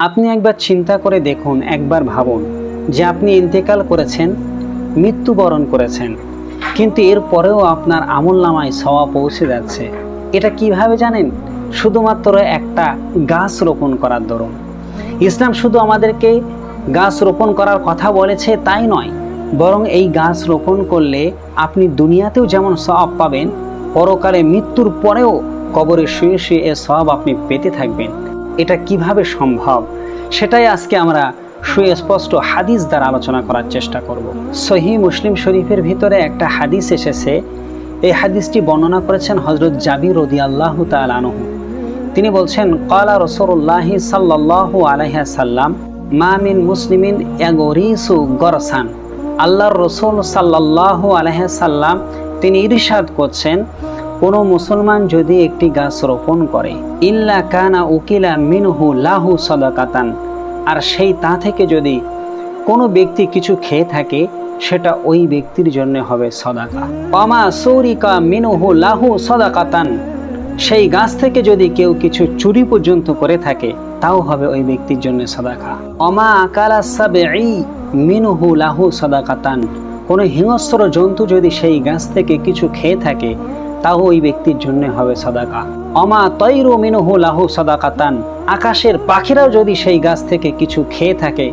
আপনি একবার চিন্তা করে দেখুন, একবার ভাবুন যে আপনি ইন্তেকাল করেছেন, মৃত্যুবরণ করেছেন, কিন্তু এরপরেও আপনার আমলনামায় সওয়াব পৌঁছে যাচ্ছে। এটা কিভাবে জানেন? শুধুমাত্র একটা গাছ রোপণ করার দরুন। ইসলাম শুধু আমাদেরকে গাছ রোপণ করার কথা বলেছে তাই নয়, বরং এই গাছ রোপণ করলে আপনি দুনিয়াতেও যেমন সওয়াব পাবেন, পরকালে মৃত্যুর পরেও কবরে শুয়ে শুয়ে এ সওয়াব আপনি পেতে থাকবেন। এটা কিভাবে সম্ভব সেটাই আজকে আমরা সুস্পষ্ট হাদিস দ্বারা আলোচনা করার চেষ্টা করব। সহিহ মুসলিম শরীফের ভিতরে একটা হাদিস এসেছে। এই হাদিসটি বর্ণনা করেছেন হযরত জাবির রাদিয়াল্লাহু তাআলা আনহু। তিনি বলছেন, ক্বালা রাসূলুল্লাহি সাল্লাল্লাহু আলাইহি ওয়াসাল্লাম মা মিন মুসলিমিন ইয়াগরিসু গরসান। আল্লাহর রাসূল সাল্লাল্লাহু আলাইহি ওয়াসাল্লাম তিনি ইরশাদ করছেন, কোনো মুসলমান যদি একটি গাছ রোপণ করে, ইল্লা কানা উকিলা মিনহু লাহু সাদাকাতান, আর সেই তা থেকে যদি কোনো ব্যক্তি কিছু খেয়ে থাকে, সেটা ওই ব্যক্তির জন্য হবে সদাকা। ওয়ামা সৌরিকা মিনহু লাহু সাদাকাতান, সেই গাছ থেকে যদি কেউ কিছু চুরি পর্যন্ত করে থাকে, তাও হবে ওই ব্যক্তির জন্য সদাকা। ওমা আকালা সাবঈ মিনহু লাহু সাদাকাতান, কোনো হিংস্র জন্তু যদি সেই গাছ থেকে কিছু খেয়ে থাকে, তাও ওই ব্যক্তির জন্য হবে সদাকা। ওমা তৈরু মিনহু লাহু সাদাকাতান, আকাশের পাখিরাও যদি সেই গাছ থেকে কিছু খেয়ে থাকে,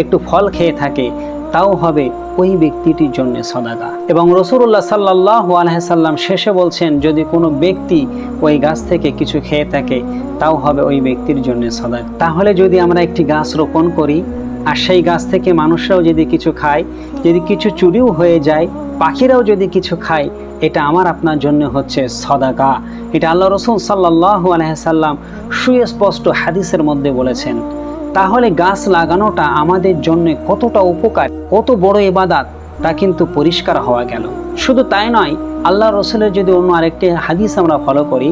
একটু ফল খেয়ে থাকে, তাও হবে ওই ব্যক্তিটির জন্য সদাকা। এবং রাসূলুল্লাহ সাল্লাল্লাহু আলাইহি সাল্লাম শেষে বলছেন, যদি কোনো ব্যক্তি ওই গাছ থেকে কিছু খেয়ে থাকে, তাও হবে ওই ব্যক্তির জন্য সদাকা। তাহলে যদি আমরা একটি গাছ রোপণ করি আর সেই গাছ থেকে মানুষরাও যদি কিছু খায়, যদি কিছু চুরিও হয়ে যায়, পাখিরাও যদি কিছু খায়, এটা আমার আপনার জন্য হচ্ছে সদাকা। এটা আল্লাহ রাসূল সাল্লাল্লাহু আলাইহি সাল্লাম সুস্পষ্ট হাদিসের মধ্যে বলেছেন। তাহলে গাছ লাগানোটা আমাদের জন্য কতটা উপকার, কত বড় ইবাদত, তা কিন্তু পরিষ্কার হওয়া গেল। শুধু তাই নয়, আল্লাহ রসুলের যদি অন্য আরেকটি হাদিস আমরা ফলো করি,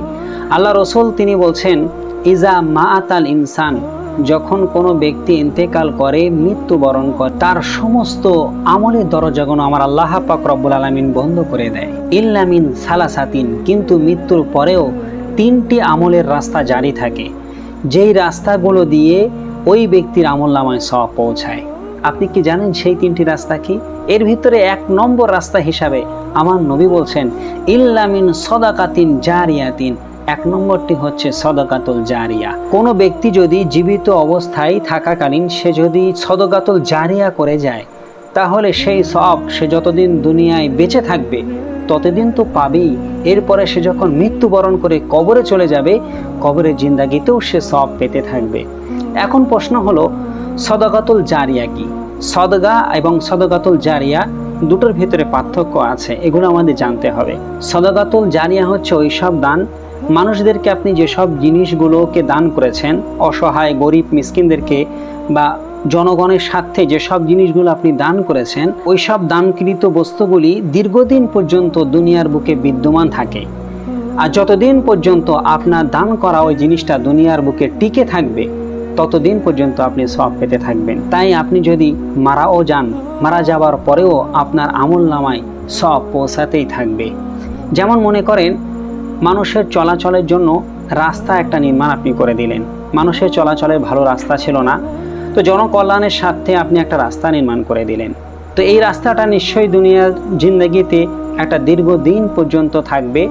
আল্লাহ রসুল তিনি বলছেন, ইজা মাআতাল ইনসান, যখন কোনো ব্যক্তি ইন্তেকাল করে, মৃত্যুবরণ করে, তার সমস্ত আমলের দরজাগুলো আমার আল্লাহ পাক রব্বুল আলামিন বন্ধ করে দেয়। ইল্লা মিন সালাসাতিন, কিন্তু মৃত্যুর পরেও তিনটি আমলের রাস্তা জারি থাকে, যেই রাস্তাগুলো দিয়ে ওই ব্যক্তির আমলনামায় সওয়াব পৌঁছায়। আপনি কি জানেন সেই তিনটি রাস্তা কি? এর ভিতরে 1 নম্বর রাস্তা হিসাবে আমার নবী বলছেন, ইল্লা মিন সাদাকাতিন জারিয়াতিন, 1 নম্বরটি হচ্ছে সাদাকাতুল জারিয়া। কোনো ব্যক্তি যদি জীবিত অবস্থায় থাকাকালীন সে যদি সাদাকাতুল জারিয়া করে যায়, তাহলে সেই সওয়াব সে যতদিন দুনিয়ায় বেঁচে থাকবে ততদিন তো পাবেই। এরপরে সে যখন মৃত্যুবরণ করে কবরে চলে যাবে, কবরের জিন্দাগিতেও সে সওয়াব পেতে থাকবে। এখন প্রশ্ন হলো, সাদাকাতুল জারিয়া কি? সাদকা এবং সাদাকাতুল জারিয়া দুটোর ভিতরে পার্থক্য আছে, এগুলো আমাদের জানতে হবে। সাদাকাতুল জারিয়া হচ্ছে ওই সব দান, মানুষদেরকে আপনি যেসব জিনিসগুলোকে দান করেছেন, অসহায় গরিব মিসকিনদেরকে বা জনগণের স্বার্থে যেসব জিনিসগুলো আপনি দান করেছেন, ওই সব দানকৃত বস্তুগুলি দীর্ঘদিন পর্যন্ত দুনিয়ার বুকে বিদ্যমান থাকে। আর যতদিন পর্যন্ত আপনার দান করা ওই জিনিসটা দুনিয়ার বুকে টিকে থাকবে, ততদিন পর্যন্ত আপনি সওয়াব পেতে থাকবেন। তাই আপনি যদি মারাও যান, মারা যাওয়ার পরেও আপনার আমলনামায় সওয়াব পৌঁছাতেই থাকবে। যেমন মনে করেন, মানুষের চলাচলের জন্য রাস্তা একটা নির্মাণ আপনি করে দিলেন। মানুষের চলাচলের ভালো রাস্তা ছিল না, তো জনকল্যাণের স্বার্থে আপনি একটা রাস্তা নির্মাণ করে দিলেন। তো এই রাস্তাটা নিশ্চয়ই দুনিয়ার জিন্দেগিতে একটা দীর্ঘদিন পর্যন্ত থাকবে।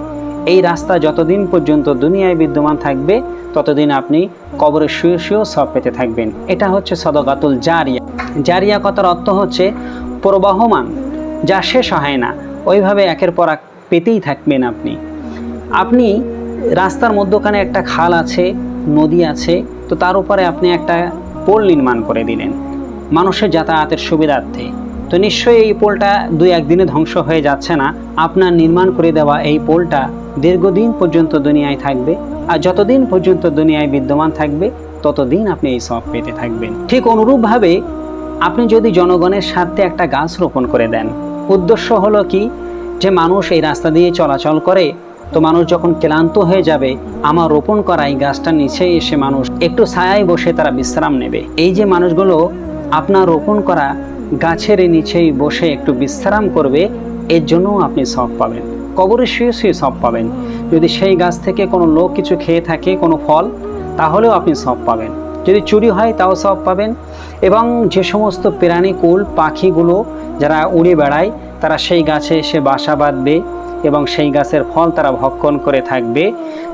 এই রাস্তা যতদিন পর্যন্ত দুনিয়ায় বিদ্যমান থাকবে, ততদিন আপনি কবরে শুয়ে শুয়েও সওয়াব পেতে থাকবেন। এটা হচ্ছে সাদাকাতুল জারিয়া। জারিয়া কথার অর্থ হচ্ছে প্রবাহমান, যা শেষ হয় না, ওইভাবে একের পর এক পেতেই থাকবেন আপনি। আপনি রাস্তার মধ্যখানে একটা খাল আছে, নদী আছে, তো তার উপরে আপনি একটা পোল নির্মাণ করে দিলেন মানুষের যাতায়াতের সুবিধার্থে। তো নিশ্চয়ই এই পোলটা 2-1 দিনে ধ্বংস হয়ে যাচ্ছে না। আপনার নির্মাণ করে দেওয়া এই পোলটা দীর্ঘদিন পর্যন্ত দুনিয়ায় থাকবে, আর যতদিন পর্যন্ত দুনিয়ায় বিদ্যমান থাকবে ততদিন আপনি এই সওয়াব পেতে থাকবেন। ঠিক অনুরূপভাবে আপনি যদি জনগণের স্বার্থে একটা গাছ রোপণ করে দেন, উদ্দেশ্য হলো কি, যে মানুষ এই রাস্তা দিয়ে চলাচল করে, তো মানুষ যখন ক্লান্ত হয়ে যাবে, আমার রোপণ করা এই গাছটার নিচে এসে মানুষ একটু ছায়ায় বসে তারা বিশ্রাম নেবে। এই যে মানুষগুলো আপনার রোপণ করা গাছের নিচেই বসে একটু বিশ্রাম করবে, এর জন্যও আপনি সওয়াব পাবেন। কবরে শুয়ে শুয়ে সওয়াব পাবেন। যদি সেই গাছ থেকে কোনো লোক কিছু খেয়ে থাকে, কোনো ফল, তাহলেও আপনি সওয়াব পাবেন। যদি চুরি হয় তাও সওয়াব পাবেন। এবং যে সমস্ত প্রাণীকুল পাখিগুলো যারা উড়ে বেড়ায় তারা সেই গাছে এসে বাসা বাঁধবে এবং সেই গাছের ফল তারা ভক্ষণ করে থাকবে,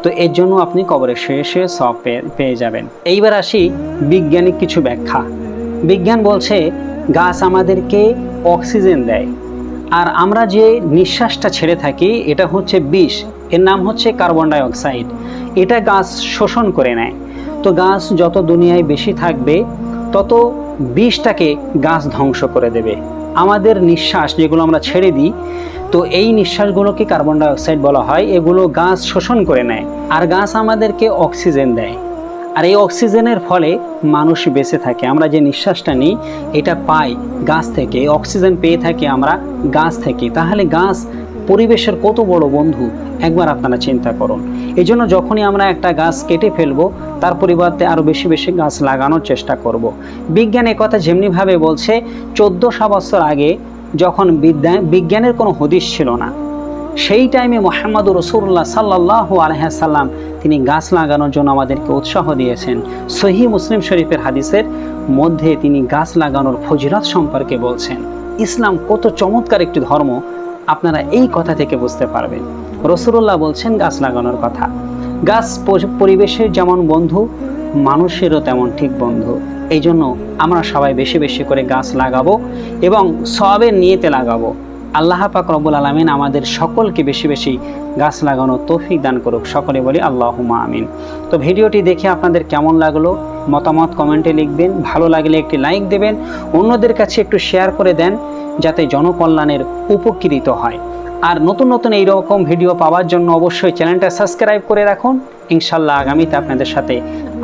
তো এর জন্য আপনি কবরে শুয়ে শুয়ে সওয়াব পেয়ে যাবেন। এইবার আসি বৈজ্ঞানিক কিছু ব্যাখ্যা। বিজ্ঞান বলছে গাছ আমাদেরকে অক্সিজেন দেয়, আর আমরা যে নিঃশ্বাসটা ছেড়ে থাকি এটা হচ্ছে বিষ, এর নাম হচ্ছে কার্বন ডাই অক্সাইড। এটা গাছ শোষণ করে নেয়। তো গাছ যত দুনিয়ায় বেশি থাকবে তত বিষটাকে গাছ ধ্বংস করে দেবে। আমাদের নিঃশ্বাস যেগুলো আমরা ছেড়ে দিই, তো এই নিঃশ্বাসগুলোকে কার্বন ডাই অক্সাইড বলা হয়, এগুলো গাছ শোষণ করে নেয় আর গাছ আমাদেরকে অক্সিজেন দেয়। আর এই অক্সিজেনের ফলে মানুষ বেঁচে থাকে। আমরা যে নিঃশ্বাসটা নিই এটা পাই গাছ থেকে, অক্সিজেন পেয়ে থাকি আমরা গাছ থেকে। তাহলে গাছ পরিবেশের কত বড় বন্ধু একবার আপনারা চিন্তা করুন। এই জন্য যখনই আমরা একটা গাছ কেটে ফেলবো তার পরিবর্তে আরও বেশি বেশি গাছ লাগানোর চেষ্টা করব। বিজ্ঞান একথা যেমনিভাবে বলছে 1400 বছর আগে যখন বিজ্ঞানের কোনো হদিস ছিল না, সেই টাইমে মুহাম্মদ রাসূলুল্লাহ সাল্লাল্লাহু আলাইহি সাল্লাম তিনি গাছ লাগানোর জন্য আমাদেরকে উৎসাহ দিয়েছেন। সহিহ মুসলিম শরীফের হাদিসের মধ্যে তিনি গাছ লাগানোর ফজিলত সম্পর্কে বলছেন। ইসলাম কত চমৎকার একটি ধর্ম আপনারা এই কথা থেকে বুঝতে পারবেন। রাসূলুল্লাহ বলছেন গাছ লাগানোর কথা। গাছ পরিবেশের যেমন বন্ধু, মানুষেরও তেমন ঠিক বন্ধু। এই জন্য আমরা সবাই বেশি বেশি করে গাছ লাগাবো এবং সওয়াবের নিয়তে লাগাবো। আল্লাহ পাক রব্বুল আলামিন আমাদের সকলকে বেশি বেশি গাছ লাগানোর তৌফিক দান করুক। সকলে বলি আল্লাহুম্মা আমিন। তো ভিডিওটি দেখে আপনাদের কেমন লাগলো মতামত কমেন্টে লিখবেন। ভালো লাগলে একটি লাইক দেবেন, অন্যদের কাছে একটু শেয়ার করে দেন যাতে জনকল্যাণের উপকৃত হয়। আর নতুন নতুন এইরকম ভিডিও পাওয়ার জন্য অবশ্যই চ্যানেলটা সাবস্ক্রাইব করে রাখুন। ইনশাল্লাহ আগামীতে আপনাদের সাথে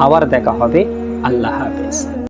আবার দেখা হবে। আল্লাহ হাফেজ।